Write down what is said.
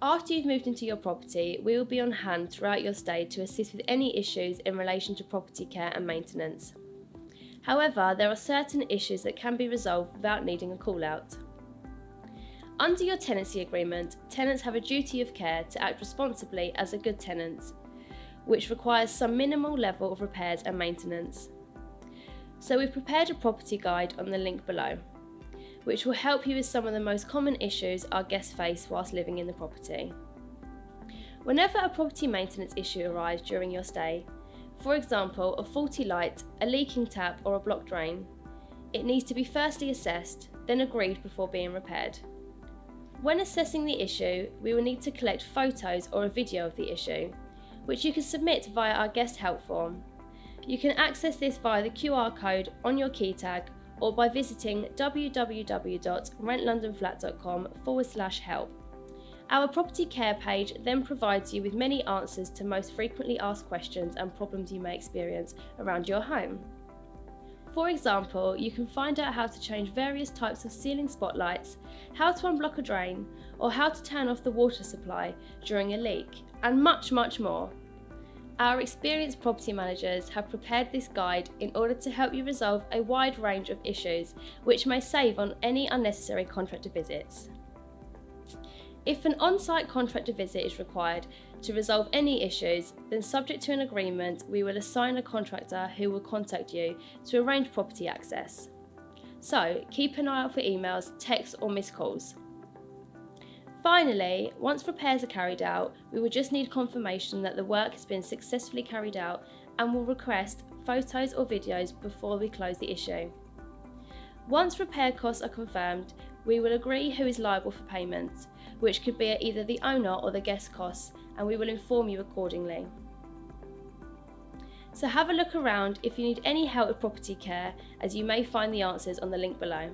After you've moved into your property, we will be on hand throughout your stay to assist with any issues in relation to property care and maintenance. However, there are certain issues that can be resolved without needing a call-out. Under your tenancy agreement, tenants have a duty of care to act responsibly as a good tenant, which requires some minimal level of repairs and maintenance. So we've prepared a property guide on the link below, which will help you with some of the most common issues our guests face whilst living in the property. Whenever a property maintenance issue arrives during your stay, for example, a faulty light, a leaking tap or a blocked drain, it needs to be firstly assessed, then agreed before being repaired. When assessing the issue, we will need to collect photos or a video of the issue, which you can submit via our guest help form. You can access this via the QR code on your key tag or by visiting www.RentLondonFlat.com/help. Our property care page then provides you with many answers to most frequently asked questions and problems you may experience around your home. For example, you can find out how to change various types of ceiling spotlights, how to unblock a drain, or how to turn off the water supply during a leak, and much more. Our experienced property managers have prepared this guide in order to help you resolve a wide range of issues, which may save on any unnecessary contractor visits. If an on-site contractor visit is required to resolve any issues, then subject to an agreement, we will assign a contractor who will contact you to arrange property access. So keep an eye out for emails, texts or missed calls. Finally, once repairs are carried out, we will just need confirmation that the work has been successfully carried out and will request photos or videos before we close the issue. Once repair costs are confirmed, we will agree who is liable for payment, which could be at either the owner or the guest costs, and we will inform you accordingly. So have a look around if you need any help with property care, as you may find the answers on the link below.